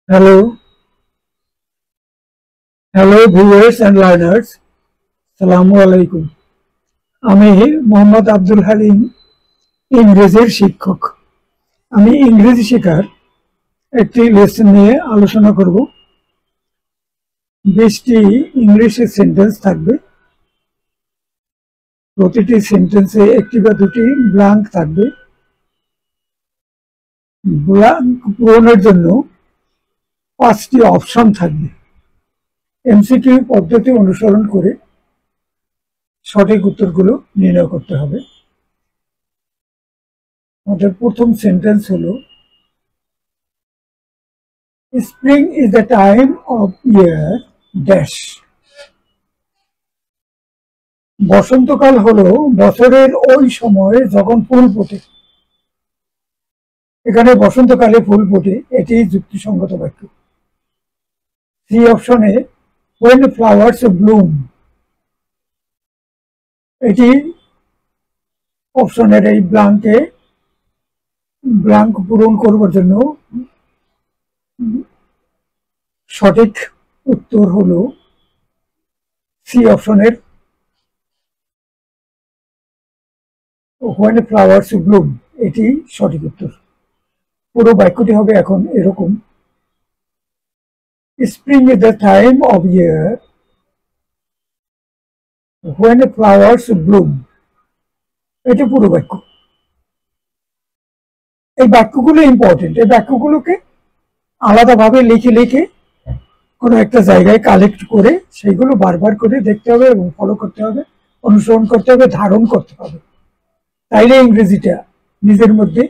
Hello, hello viewers and learners, সালামু আলাইকুম। আমি মোহাম্মদ আব্দুল হালিম, ইংরেজির শিক্ষক। আমি ইংরেজি শেখার একটি লেসন নিয়ে আলোচনা করব। 20টি ইংলিশের সেন্টেন্স থাকবে। প্রতিটি সেন্টেন্সে একটি বা দুটি ব্ল্যাঙ্ক থাকবে। ব্ল্যাঙ্ক পূরণের জন্য 5টি অপশন থাকবে। এমসিকিউ পদ্ধতি অনুসরণ করে সঠিক উত্তরগুলো নির্ণয় করতে হবে। আমাদের প্রথম সেন্টেন্স হলো, spring is the time of year dash. বসন্তকাল হলো বছরের ওই সময় যখন ফুল ফোটে। এখানে বসন্তকালে ফুল ফোটে, এটি যুক্তিসঙ্গত বাক্য। সি অপশনে when flowers bloom, এটি অপশনের এই ব্ল্যাঙ্ক পূরণ করবার জন্য সঠিক উত্তর হলো সি অপশনের when flowers bloom, এটি সঠিক উত্তর। পুরো বাক্যটি হবে এখন এরকম, spring is the time of year when flowers bloom, এটি পুরো বাক্য। এই বাক্যগুলো ইম্পর্টেন্ট। এই বাক্যগুলোকে আলাদাভাবে লিখে লিখে কোনো একটা জায়গায় কালেক্ট করে সেইগুলো বারবার করে দেখতে হবে এবং ফলো করতে হবে, অনুসরণ করতে হবে, ধারণ করতে হবে। তাইলে ইংরেজিটা নিজের মধ্যে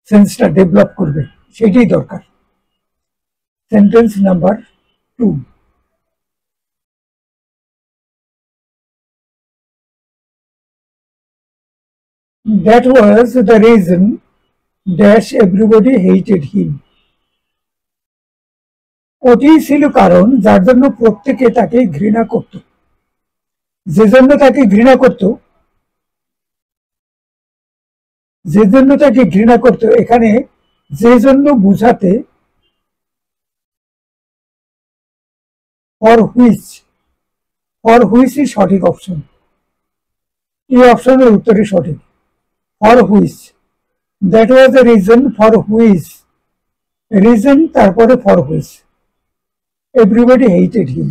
সেন্সটা ডেভেলপ করবে, সেটাই দরকার। Sentence number 2, that was the reason dash everybody hated him. ওটি ছিল কারণ যার জন্য প্রত্যেকে তাকে ঘৃণা করত। যে জন্য তাকে ঘৃণা করত, এখানে যে জন্য বুঝাতে ফর হুইচ সঠিক অপশন। এই অপশনের উত্তরই সঠিক, for which. That was the reason for which, reason তারপরে for which everybody hated him.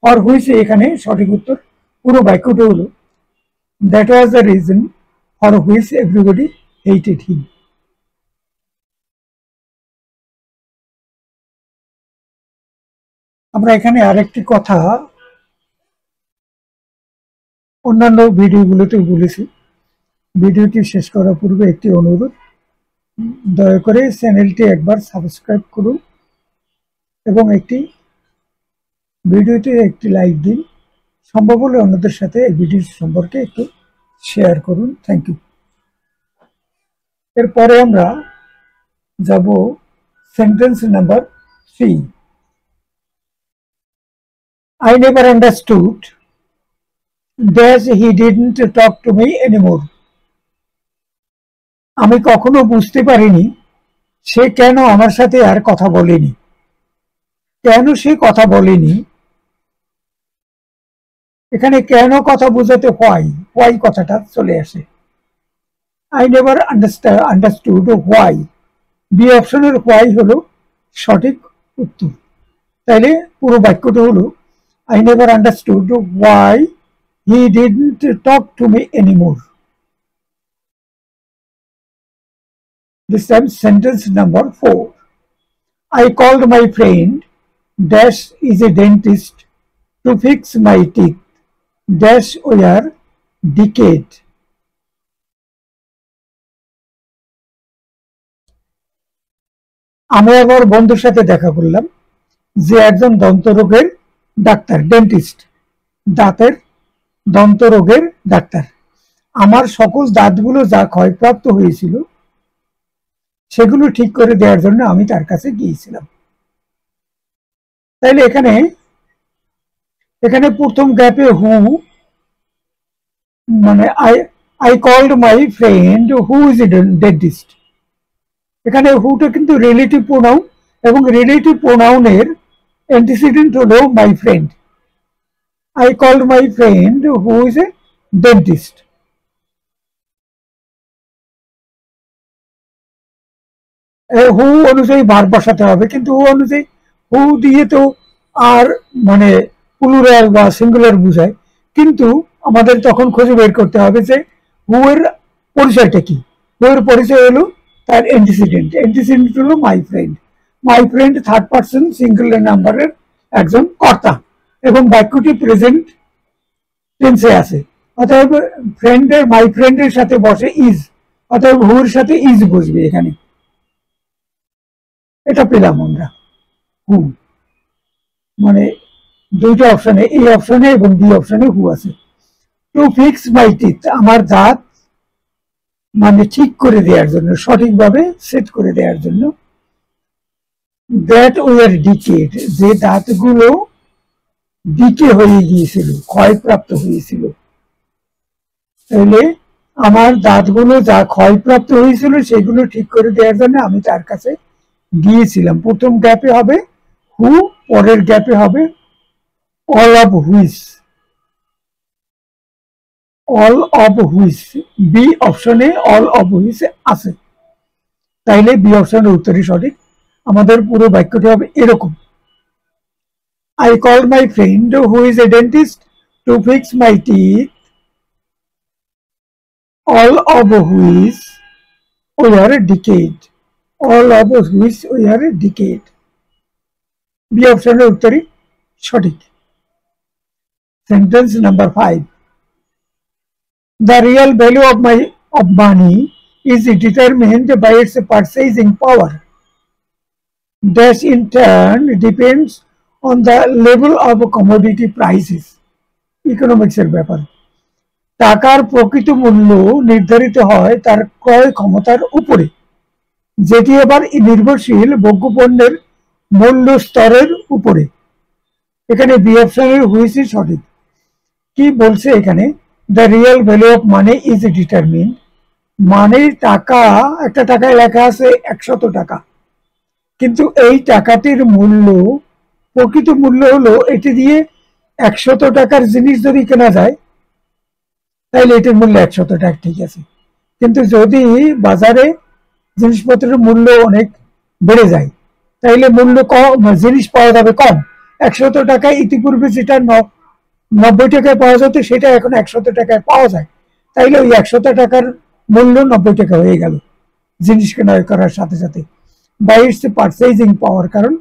For which এখানে সঠিক উত্তর। পুরো বাক্যটা হলো, that was the reason for which everybody hated him. আমরা এখানে আরেকটি কথা অন্যান্য ভিডিওগুলোতে বলেছি। ভিডিওটি শেষ করার পূর্বে একটি অনুরোধ, দয়া করে চ্যানেলটি একবার সাবস্ক্রাইব করুন এবং ভিডিওতে একটি লাইক দিন। সম্ভব হলে অন্যদের সাথে এই ভিডিও সম্পর্কে একটু শেয়ার করুন। Thank you. এরপরে আমরা যাব sentence number 3, I never understood dash he didn't talk to me anymore. আমি কখনো বুঝতে পারিনি সে কেন আমার সাথে আর কথা বলেনি। কেন সে কথা বলেনি, এখানে কেন কথা বোঝাতে হোয়াই কথাটা চলে আসে। I never understood why, B অপশনের হোয়াই হলো সঠিক উত্তর। তাইলে পুরো বাক্যটা হলো, I never understood why he didn't talk to me anymore. This time sentence number 4, I called my friend dash is a dentist to fix my teeth dash were decayed. আমি আমার বন্ধুর সাথে দেখা করলাম যে একজন দন্তরোগের ডাক্তার, ডেন্টিস্ট, দাঁতের দন্তরোগের doctor. আমার সকল দাঁতগুলো যা ক্ষয়প্রাপ্ত হয়েছিল সেগুলো ঠিক করে দেওয়ার জন্য আমি তার কাছে গিয়েছিলাম। তাইলে এখানে প্রথম গ্যাপে হু মানে I called my friend who is a dentist. এখানে হুটা কিন্তু রিলেটিভ প্রোনাউন এবং রিলেটিভ প্রোনাউনের অ্যান্টিসিডেন্ট হলো my friend. I called my friend who is a dentist. হু অনুযায়ী ভার্ব বসাতে হবে, কিন্তু হু অনুযায়ী হু দিয়ে তো আর মানে প্লুরাল বা সিঙ্গুলার বোঝায়, কিন্তু আমাদের তখন খুঁজে বের করতে হবে যে হু এর পরিচয়টা কি। হু এর পরিচয় হলো তার অ্যান্টিসিডেন্ট হলো my friend. My friend third person singular নাম্বারের একজন কর্তা এবং বাক্যটি প্রেজেন্ট টেন্সে আছে, অতএব ফ্রেন্ডের মাই ফ্রেন্ডের সাথে বসে ইজ, অতএব হুর সাথে ইজ বসবে এখানে। এটা পেলাম আমরা হু, মানে দুইটা অপশনে, এই অপশনে এবং বি অপশনে হু আছে। টু ফিক্স মাই টিথ, আমার দাঁত মানে ঠিক করে দেওয়ার জন্য, সঠিকভাবে সেট করে দেওয়ার জন্য। দ্যাট ওয়ার ডিকেড, যে দাঁতগুলো ডিকে হয়ে গিয়েছিল, ক্ষয়প্রাপ্ত হয়েছিল। তাহলে আমার দাঁতগুলো যা ক্ষয়প্রাপ্ত হয়েছিল সেগুলো ঠিক করে দেওয়ার জন্য আমি তার কাছে গিয়েছিলাম। প্রথম গ্যাপে হবে হু, পরের গ্যাপে হবে all of which, all of which. B অপশনে অল অফ হুইচ আছে, তাইলে বি অপশনের উত্তরই সঠিক। আমাদের পুরো বাক্যটি হবে এরকম: I called my friend who is a dentist to fix my teeth, all of which were decayed. All of which were decayed. B অপশনের উত্তরই সঠিক। Sentence number 5. The real value of money is determined by its purchasing power. Dash in turn depends on the level of commodity prices. Economics এর ব্যাপার। টাকার প্রকৃত মূল্য নির্ধারিত হয় তার ক্রয় ক্ষমতার উপরে, যেটি আবার নির্ভরশীল ভোগ্যপণ্যের মূল্য স্তরের উপরে। এখানে বি অপশনের হুইচ ইজ সঠিক। কি বলছে এখানে? The real value of money is determine, মানে টাকা, একটা টাকায় লেখা আছে 100 টাকা, কিন্তু এই টাকাটির মূল্য, প্রকৃত মূল্য হলো এটি দিয়ে 100 টাকার জিনিস যদি কেনা যায় তাহলে এটির মূল্য 100 টাকা, ঠিক আছে। কিন্তু যদি বাজারে জিনিসপত্রের মূল্য অনেক বেড়ে যায় তাইলে মূল্য কম, জিনিস পাওয়া যাবে কম। 100 টাকায় ইতিপূর্বে যেটা 90 টাকায় পাওয়া যেত সেটা এখন 100 টাকায় পাওয়া যায়, তাইলে ওই 100 টাকার মূল্য 90 টাকা হয়ে গেল জিনিস কেনা করার সাথে সাথে। বাই ইটস পারচেজিং পাওয়ার, কারণ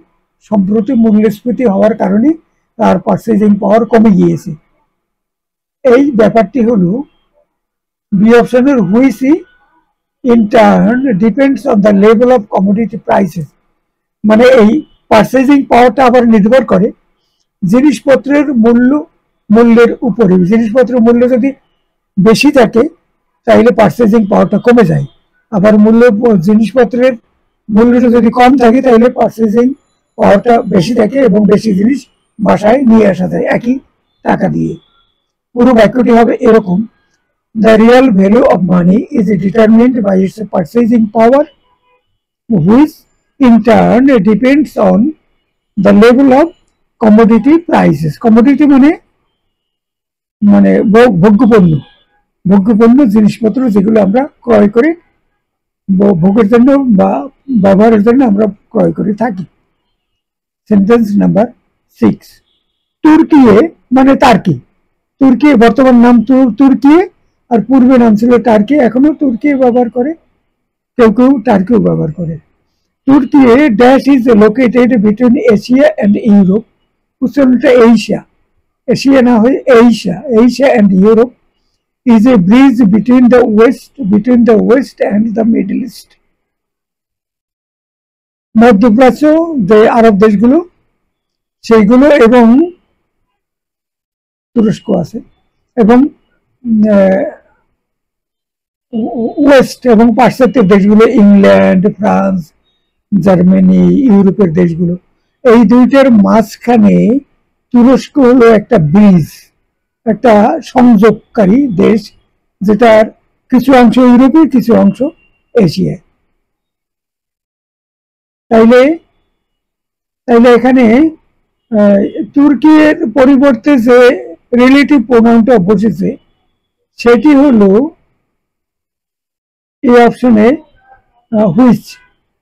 সম্প্রতি মূল্যস্ফীতি হওয়ার কারণে তার পারচেজিং পাওয়ার কমে গিয়েছে। এই ব্যাপারটি হলো বি অপশনের which in turn depends on the level of commodity prices, মানে এই পারচেজিং পাওয়ারটা আবার নির্ভর করে জিনিসপত্রের মূল্যের উপরে। জিনিসপত্রের মূল্য যদি বেশি থাকে তাহলে পারচেজিং পাওয়ারটা কমে যায়, আবার জিনিসপত্রের মূল্যটা যদি কম থাকে তাহলে পারচেজিং পাওয়ারটা বেশি থাকে এবং বেশি জিনিস বাসায় নিয়ে আসা যায় একই টাকা দিয়ে। পুরো বাক্যটি হবে এরকম: the real value of money is determined by its purchasing power, which in turn depends on the level of commodity prices. Commodity মানে ভোগ্যপণ্য, ভোগ্যপণ্য জিনিসপত্র যেগুলো আমরা ক্রয় করে ভোগের জন্য বা ব্যবহারের জন্য আমরা ক্রয় করে থাকি। Sentence number 6. তুর্কি মানে টার্কি। তুর্কি বর্তমান নাম তুর্কি, আর পূর্বে নাম ছিল টার্কি, এখনো তুর্কি ব্যবহার করে, কেউ কেউ টার্কিও ব্যবহার করে। তুর্কি dash is located between Asia and Europe. উচ্চারণটা এশিয়া, এশিয়া না হয়ে Asia, Asia and Europe is a bridge between the west and the middle east. মধ্যপ্রাচ্য যে আরব দেশগুলো সেইগুলো এবং তুরস্ক আছে, এবং ওয়েস্ট এবং পাশ্চাত্যের দেশগুলো ইংল্যান্ড, ফ্রান্স, জার্মানি, ইউরোপের দেশগুলো, এই দুইটার মাঝখানে তুরস্ক হলো একটা ব্রিজ, একটা সংযোগকারী দেশ, যেটার কিছু অংশ ইউরোপে, কিছু অংশ এশিয়ায়। তাইলে তাইলে এখানে তুর্কির পরিবর্তে যে রিলেটিভ প্রোনাউনটা বসেছে সেটি হলো এই অপশনে হুইচ।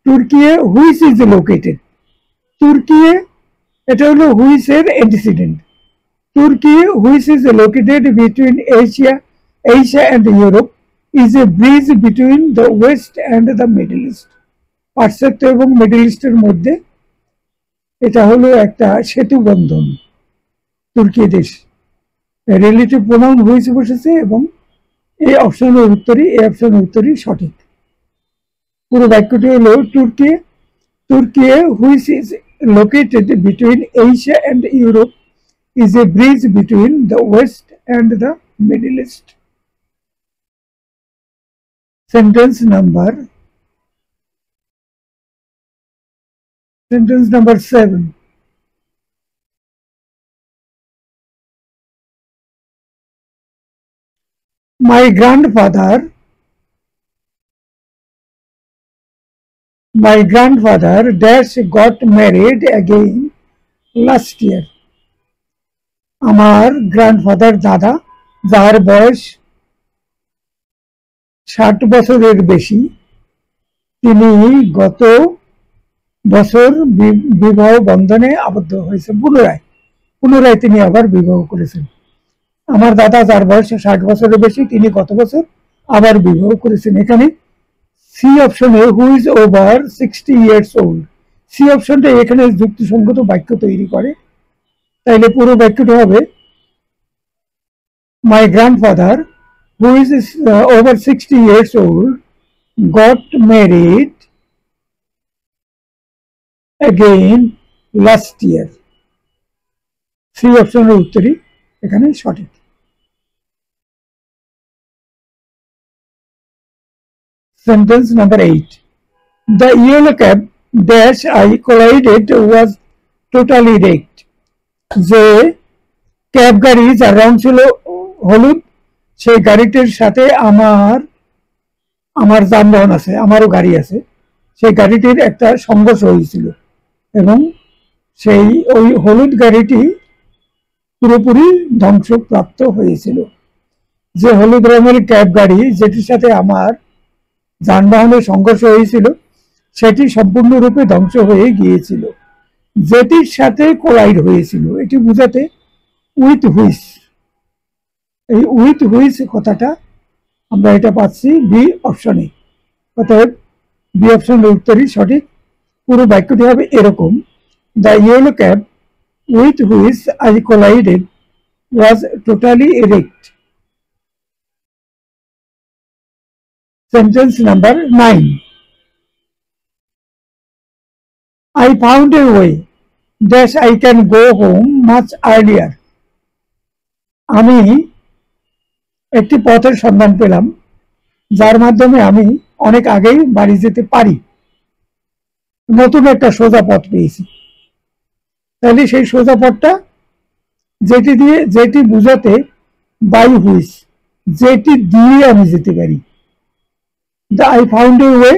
তুর্কি হুইচ ইজ লোকেটেড, তুর্কি এটা হলো হুইচের অ্যান্টিসিডেন্ট। তুর্কি which is located between Asia and Europe is a bridge between the West and the middle east. পাশ্চাত্য এবং মিডল ইস্টের মধ্যে এটা হলো একটা সেতু বন্ধন। তুর্কি দেশ রিলেটিভ প্রোনাউন হুইচ বসেছে এবং এই অপশনের উত্তরই সঠিক। পুরো বাক্যটি হলো তুর্কি which is located between Asia and Europe is a bridge between the West and the Middle East. Sentence number 7. My grandfather dash got married again last year. আমার গ্র্যান্ডফাদার দাদা, যার বয়স 60 বছরের বেশি, তিনি গত বছর বিবাহ বন্ধনে আবদ্ধ হয়েছে। পুনরায় তিনি আবার বিবাহ করেছেন। আমার দাদা, যার বয়স 60 বছরের বেশি, তিনি গত বছর আবার বিবাহ করেছেন। এখানে সি অপশনে who is over 60 years old, C অপশনটা এখানে যুক্তিসঙ্গত বাক্য তৈরি করে। তাইলে পুরো বাক্যটি হবে my grandfather who is over 60 years old got married again last year. C অপশনের উত্তরই এখানে সঠিক। Sentence number 8. The yellow cab dash I collided was totally wrecked. যে ক্যাব গাড়ি যার রং ছিল হলুদ, সেই গাড়িটির সাথে আমার যানবাহন আছে, আমারও গাড়ি আছে, সেই গাড়িটির একটা সংঘর্ষ হয়েছিল এবং ওই হলুদ গাড়িটি পুরোপুরি ধ্বংসপ্রাপ্ত হয়েছিল। যে হলুদ রঙের ক্যাব গাড়ি যেটির সাথে আমার যানবাহনের সংঘর্ষ হয়েছিল সেটি সম্পূর্ণরূপে ধ্বংস হয়ে গিয়েছিল। যেটির সাথে কোলাইড হয়েছিল এটি বোঝাতে উইথ হুইচ, এই উইথ হুইচ কথাটা আমরা এটা পাচ্ছি বি অপশনে। অতএব বি অপশনের উত্তরই সঠিক। পুরো বাক্যটি হবে এরকম, the yellow cab with which I collided was totally wrecked. Sentence number 9. I found a way dash I can go home much earlier. আমি একটি পথের সন্ধান পেলাম যার মাধ্যমে আমি অনেক আগেই বাড়ি যেতে পারি। নতুন একটা সোজা পথ পেয়েছি। তাহলে সেই সোজা পথটা যেটি বুঝাতে বাই হুইচ, যেটি দিয়ে আমি যেতে পারি। I found a way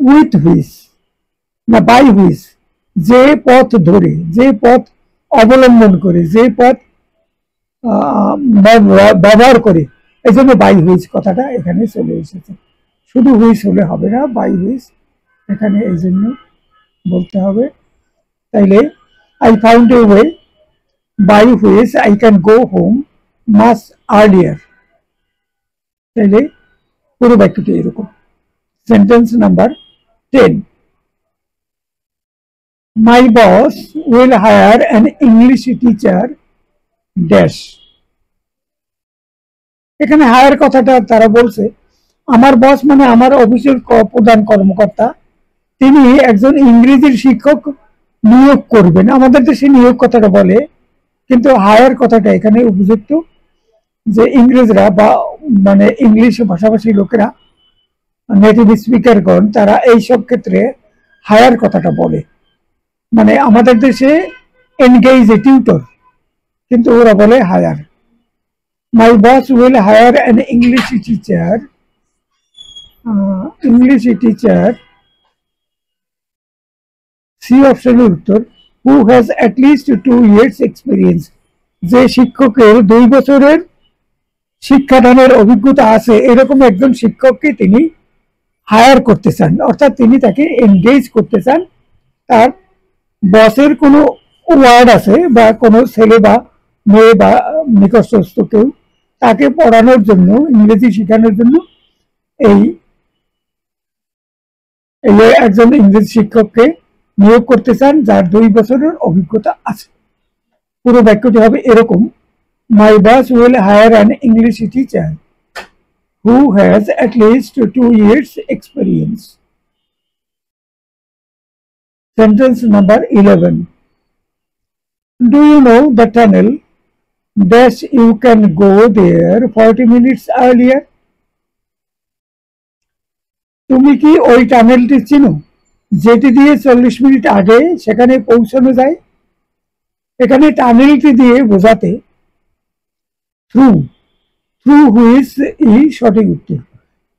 with which না বাই হুইচ, যে পথ ধরে, যে পথ অবলম্বন করে, যে পথ ব্যবহার করে, এই জন্য বাই হুইচ কথাটা এখানে চলে এসেছে। শুধু হুইচ হলে হবে না, বাই হুইচ এখানে এই জন্য বলতে হবে। তাইলে I found a way by which I can go home much earlier. তাইলে পুরো বাক্যটি এরকম। Sentence number 10. My boss will hire an English teacher dash. এখানে হায়ার কথাটা তারা বলছে আমার বস মানে আমার অফিসের প্রধান কর্মকর্তা, তিনি একজন ইংরেজির শিক্ষক নিয়োগ করবেন। আমাদের দেশে নিয়োগ কথাটা বলে, কিন্তু হায়ার কথাটা এখানে উপযুক্ত। যে ইংরেজরা বা মানে ইংলিশ ভাষাভাষী লোকেরা, নেটিভ স্পিকারগণ, তারা এইসব ক্ষেত্রে হায়ার কথাটা বলে। মানে আমাদের দেশে এনগেজ এ টিউটর, কিন্তু ওরা বলে hire. My boss will hire an English teacher. English teacher. C অপশনের উত্তর who has at least 2 years experience, যে শিক্ষকের 2 বছরের শিক্ষাদানের অভিজ্ঞতা আছে এরকম একজন শিক্ষককে তিনি হায়ার করতে চান, অর্থাৎ তিনি তাকে এনগেজ করতে চান। তার বসের কোনো ওয়ার্ড আছে বা কোনো ছেলে বা মেয়ে বা নিকটস্থ কেউ তাকে পড়ানোর জন্য, ইংরেজি শেখানোর জন্য এই একজন ইংরেজি শিক্ষককে নিয়োগ করতে চান যার 2 বছরের অভিজ্ঞতা আছে। পুরো বাক্যটি হবে এরকম, my boss will hire an English teacher who has at least 2 years experience. Sentence number 11. Do you know the tunnel dash you can go there 40 minutes earlier? তুমি কি ওই টানেলটি চিনো যেটি দিয়ে 40 মিনিট আগে সেখানে পৌঁছানো যায়? এখানে টানেলটি দিয়ে বোঝাতে থ্রু, থ্রু হুইচ ই সঠিক উত্তর,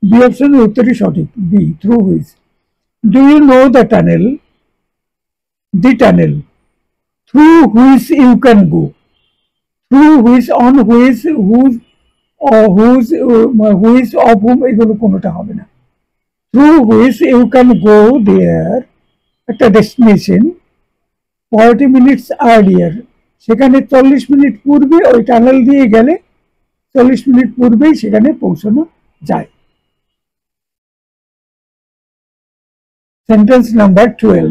বি অপশনের উত্তরই সঠিক, B through which. Do you know the tunnel, the tunnel, through which you can go, through which, on which, whose, whose, which, of whom, এগুলো কোনোটা হবে না। through which you can go there, একটা destination 40 minutes earlier, সেখানে 40 minute পূর্বে ওই tunnel দিয়ে গেলে 40 মিনিট পূর্বেই সেখানে পৌঁছানো যায়। Sentence number 12.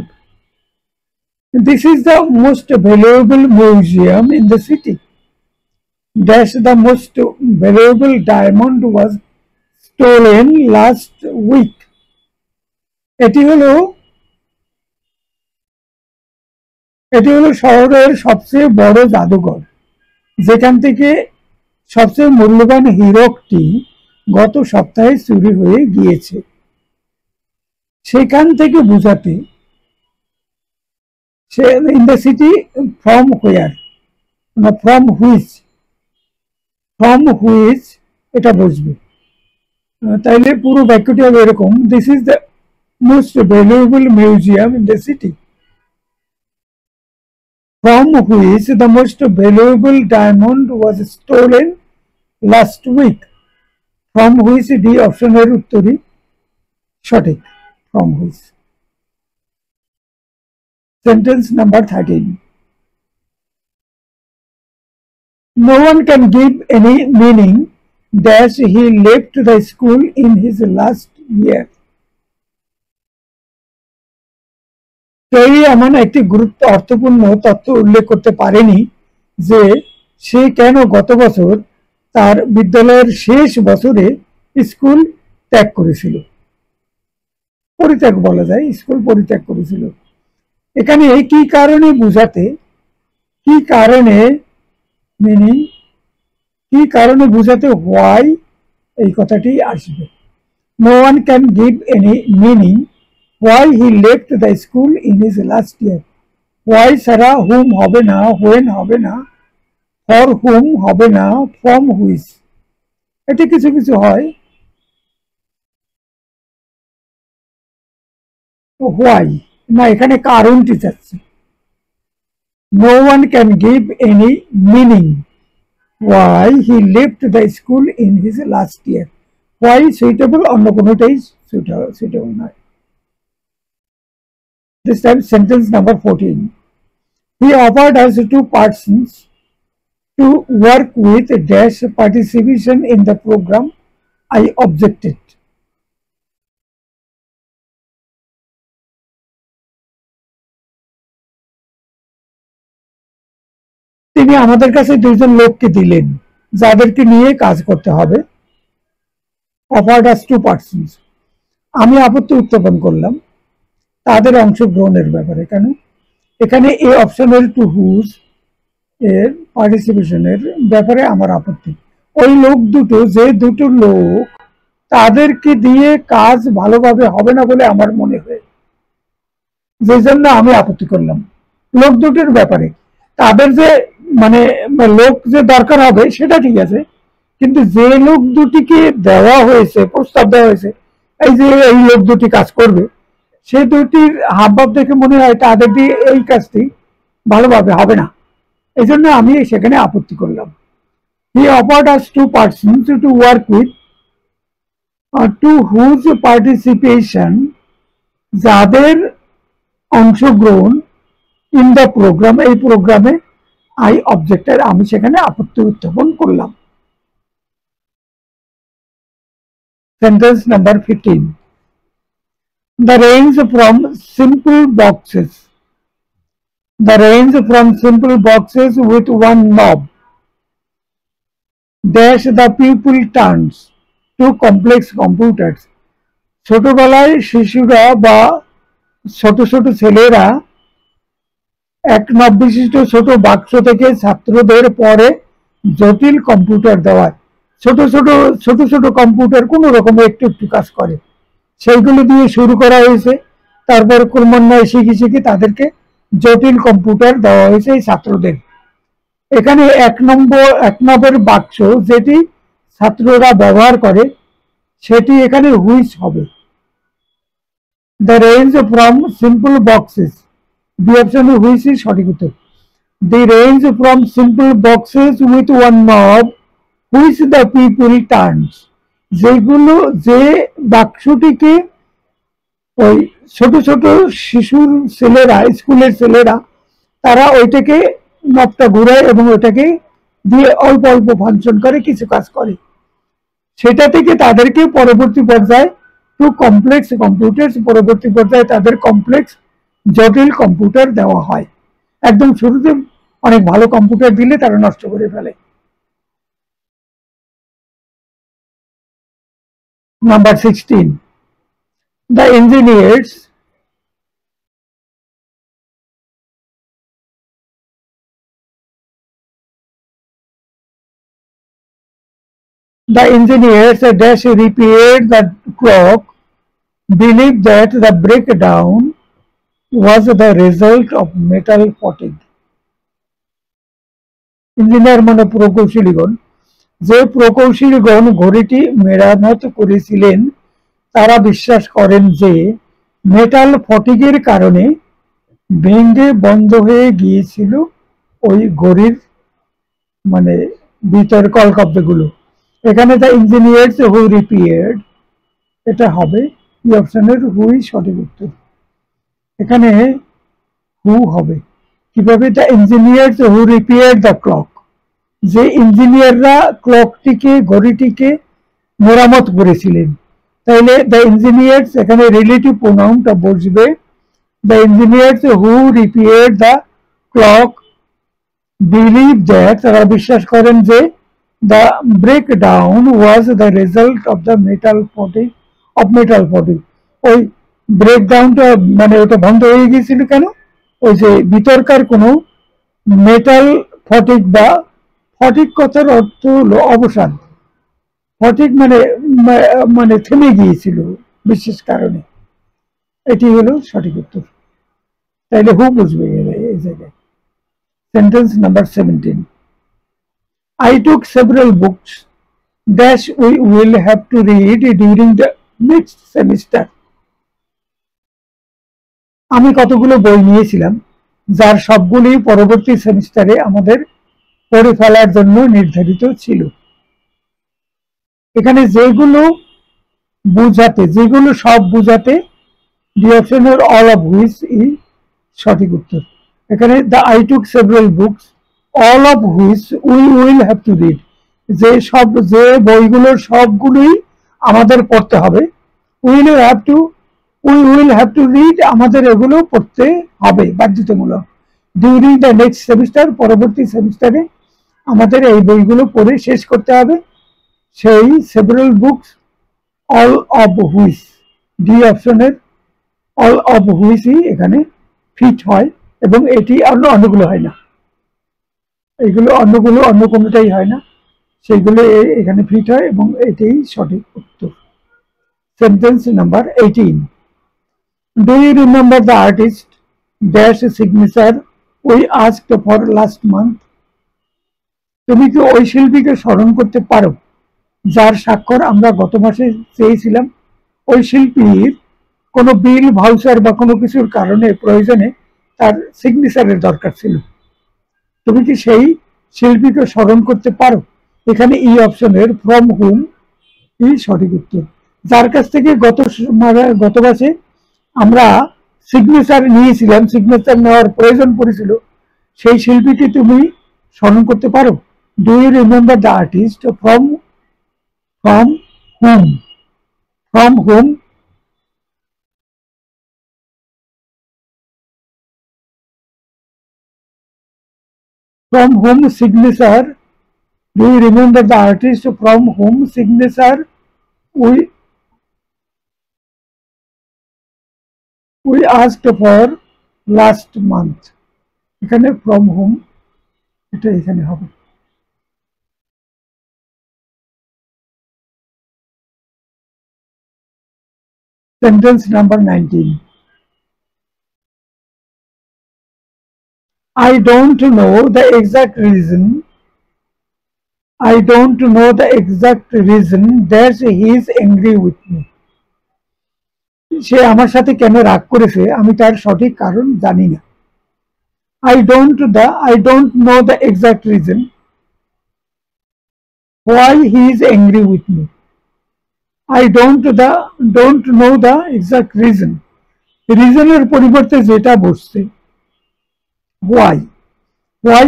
This is the most valuable museum in the city. Dash the most valuable diamond was stolen last week. এটি হলো শহরের সবচেয়ে বড় জাদুঘর যেখান থেকে সবচেয়ে মূল্যবান হীরকটি গত সপ্তাহে চুরি হয়ে গিয়েছে। সেখান থেকে বোঝাতে in the city from where, from which, from which এটা বুঝবে। তাইলে পুরো বাক্যটি হবে এরকম, this is the most valuable museum in the city, from which the most valuable diamond was stolen last week. From which the option এর উত্তরই সঠিক, from which. Sentence number 13. No one can give any meaning dash he left the school in his last year. কেউই এমন একটি অর্থপূর্ণ তথ্য উল্লেখ করতে পারেনি যে সে কেন গত বছর তার বিদ্যালয়ের শেষ বছরে স্কুল ত্যাগ করেছিল, পরিত্যাগ বলা যায়, স্কুল পরিত্যাগ করেছিল। এখানে কি কারণে বোঝাতে, কি কারণে মিনিং, কি কারণে বোঝাতে হোয়াই এই কথাটি আসবে। No one can give any meaning why he left the school in his last year. Why ছাড়া whom হবে না, when হবে না, for whom হবে না, from which, এটা কিছু কিছু হয়। why না, এখানে কারণটি চাচ্ছে। no one can give any meaning why he left the school in his last year. why suitable, অন্য কোনোটাই suitable নয়। This time sentence number 14. He offered us 2 persons to work with dash participation in the program. I objected. তিনি আমাদের কাছে 2 জন লোককে দিলেন যাদেরকে নিয়ে কাজ করতে হবে। Offered us 2 persons. আমি আপত্তি উত্থাপন করলাম তাদের অংশগ্রহণের ব্যাপারে। কেন? এখানে এই অপশনের টু হুজ এর পার্টিসিপেশনের ব্যাপারে আমার আপত্তি। ওই লোক দুটো, যে দুটো লোক, তাদেরকে দিয়ে কাজ ভালোভাবে হবে না বলে আমার মনে হয়, যে জন্য আমি আপত্তি করলাম। লোক দুটোর ব্যাপারে, তাদের যে মানে লোক যে দরকার হবে সেটা ঠিক আছে, কিন্তু যে লোক দুটিকে দেওয়া হয়েছে, প্রস্তাব দেওয়া হয়েছে এই যে এই লোক দুটি কাজ করবে, সে দুটির হাবভাব দেখে মনে হয় তাদের দিয়ে এই কাজটি ভালোভাবে হবে না, এই জন্য আমি সেখানে আপত্তি করলাম। He offered us two persons to work with two whose participation, যাদের অংশগ্রহণ ইন দ্য প্রোগ্রাম, এই প্রোগ্রামে আই অবজেক্টেড, আমি সেখানে আপত্তি উত্থাপন করলাম। Sentence number 15, the range from simple boxes, the range from simple boxes with one knob dash the people turns to complex computers. ছোটবেলায় শিশুরা বা ছোট ছোট ছেলেরা এক নব বিশিষ্ট ছোট বাক্স থেকে ছাত্রদের পরে জটিল কম্পিউটার দেওয়ায়, ছোট ছোট ছোট ছোট কম্পিউটার কোন রকমে একটু একটু কাজ করে, সেইগুলো দিয়ে শুরু করা হয়েছে। তারপর ক্রমান্বয়ে শিখে শিখে তাদেরকে জটিল কম্পিউটার দেওয়া হয়েছে এই ছাত্রদের। এখানে এক নম্বর বাক্স যেটি ছাত্ররা ব্যবহার করে সেটি এখানে হুইচ হবে। The range from simple boxes, B অপশনে হুইচ ইজ সঠিক উত্তর। The range from simple boxes with one knob which the people turns, যেগুলো যে বাক্সটিকে ওই ছোট ছোট শিশুর ছেলেরা, স্কুলের ছেলেরা, তারা ওইটাকে নবটা ঘুরায় এবং ওইটাকে দিয়ে অল্প অল্প ফাংশন করে, কিছু কাজ করে, সেটা থেকে তাদেরকে পরবর্তী পর্যায়ে টু কমপ্লেক্স কম্পিউটার, পরবর্তী পর্যায়ে তাদের কমপ্লেক্স জটিল কম্পিউটার দেওয়া হয়। একদম শুরুতে অনেক ভালো কম্পিউটার দিলে তারা নষ্ট করে ফেলে। Number 16, the engineers dash repaired the clock, believe that the breakdown was the result of metal fatigue. Engineer মানে প্রকৌশলীগণ, যে প্রকৌশলীগণ ঘড়িটি মেরামত করেছিলেন তারা বিশ্বাস করেন যে মেটাল ফটিগের কারণে ভেঙে বন্ধ হয়ে গিয়েছিল ওই ঘড়ির মানে ভিতর কলকব্যগুলো। এখানে দ্য ইঞ্জিনিয়ার্স হু রিপেয়ার্ড, এটা হবে এই অপশনের হুই সঠিক উত্তর। এখানে হু হবে কিভাবে, the engineers who repaired the clock, যে ইঞ্জিনিয়াররা ক্লকটিকে ঘড়িটিকে মেরামত করেছিলেন, তাইলে দ্য ইঞ্জিনিয়ার্স এখানে রিলেটিভ প্রোনাউনটা বসবে। The engineers who repaired the clock believe that, তারা বিশ্বাস করেন যে the breakdown was the result of the metal fatigue, ওই ব্রেকডাউনটা মানে ওটা বন্ধ হয়ে গিয়েছিল কেন, ওই যে ভিতরকার কোনো মেটাল ফটিগ, বা ফটিগ কথার অর্থ হলো অবসাদ, ফটিগ মানে মানে থেমে গিয়েছিল বিশেষ কারণে, এটি হলো সঠিক উত্তর। তাইলে হু বুঝবে এই জায়গায়। Sentence number 17, I took several books dash we will have to read during the next semester. আমি কতগুলো বই নিয়েছিলাম যার সবগুলি পরবর্তী সেমিস্টারে আমাদের পড়ে ফেলার জন্য নির্ধারিত ছিল। এখানে যেগুলো বুঝাতে, যেগুলো সব বুঝাতে, ডি অপশনের অল অফ হুইচ ইজ সঠিক উত্তর। এখানে the I took several books all of which we will have to read, যে বইগুলোর সবগুলোই আমাদের পড়তে হবে, we will have to read, আমাদের এগুলো পড়তে হবে বাধ্যতামূলক। ডিউরিং দ্য নেক্সট সেমিস্টার, পরবর্তী সেমিস্টারে আমাদের এই বইগুলো পড়ে শেষ করতে হবে। সেই several books all of which, D অপশনের অল অফ হুইচই এখানে ফিট হয়, এবং এটি অন্যগুলো হয় না, এইগুলো অন্য কোনোটাই হয় না, সেইগুলো এখানে ফিট হয় এবং এটাই সঠিক উত্তর। Sentence number 18, do you remember the artist dash signature we asked for last month, তুমি কি ওই শিল্পীকে স্মরণ করতে পারো যার স্বাক্ষর আমরা গত মাসে চেয়েছিলাম, ওই শিল্পীর কোনো বিল, ভাউচার বা কোনো কিছুর কারণে প্রয়োজনে তার সিগনেচারের দরকার ছিল। তুমি কি সেই শিল্পীকে স্মরণ করতে পারো? এখানে ই অপশনের ফ্রম হুম ই সঠিক উত্তর। যার কাছ থেকে গত মাসে আমরা সিগনেচার নিয়েছিলাম, সিগনেচার নেওয়ার প্রয়োজন পড়েছিল, সেই শিল্পীকে তুমি স্মরণ করতে পারো? Do you remember the artist from from whom from whom from whom signature? Do you remember the artist from whom signature we asked for last month? এখানে from whom এটা এখানে হবে। Sentence number 19. I don't know the exact reason. I don't know the exact reason that he is angry with me. সে আমার সাথে কেন রাগ করেছে আমি তার সঠিক কারণ জানি না। I don't know the exact reason why he is angry with me. I don't know the exact reason. রিজনের পরিবর্তে যেটা বসছে why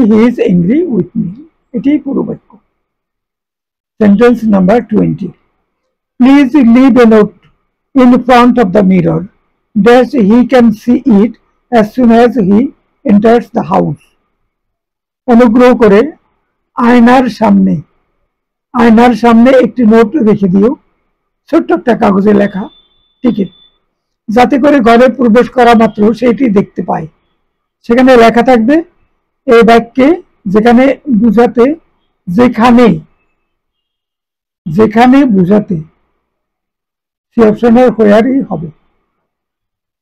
he is angry with me, এটাই পুরো বাক্য। Sentence number 20. Please leave a note in front of the mirror that he can see it as soon as he enters the house. অনুগ্রহ করে আয়নার সামনে একটি নোট রেখে দিও, ছোট্ট একটা কাগজে লেখা, টিকিট, যাতে করে ঘরে প্রবেশ করা মাত্র সেটি দেখতে পায়। সেখানে লেখা থাকবে এই বাক্যে যেখানে বুঝাতে বুঝাতে সে অপশনের হোয়ারই হবে।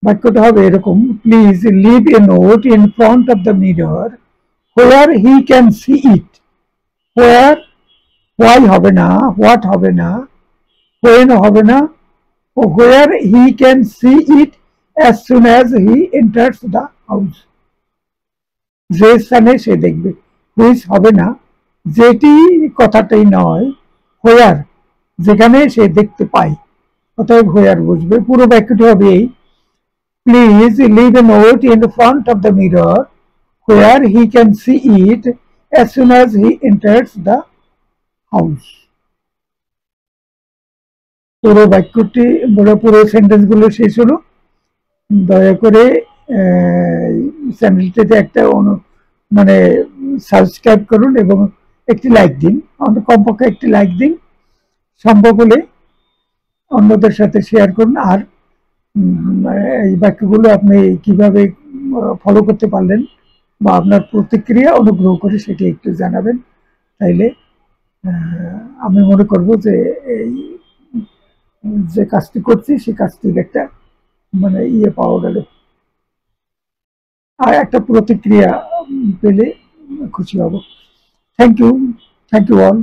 বাক্যটা হবে এরকম, please leave a note in front of the mirror where he can see it. Why হবে না, হোয়াট হবে না, হোয়েন হবে না, where he can see it as soon as he enters the house. যে স্থানে সে দেখবে। হুইচ হবে না, যেটি কথাটাই নয়, হোয়ার যেখানে সে দেখতে পায়, অতএব হোয়ার বুঝবে। পুরো বাক্যটি হবে এই, please leave a note in front of the mirror where he can see it as soon as he enters the house. পুরো বাক্যটি পুরো সেন্টেন্স গুলো শেষ হলো। দয়া করে চ্যানেলটিতে একটা মানে সাবস্ক্রাইব করুন এবং একটি লাইক দিন, কমপক্ষে একটি লাইক দিন, সম্ভব হলে অন্যদের সাথে শেয়ার করুন। আর এই বাক্যগুলো আপনি কিভাবে ফলো করতে পারলেন বা আপনার প্রতিক্রিয়া অনুগ্রহ করে সেটি একটু জানাবেন, তাইলে আমি মনে করব যে এই যে কাজটি করছি সেই কাজটির একটা মানে পাওয়া গেল, আর একটা প্রতিক্রিয়া পেলে খুশি হব। Thank you all.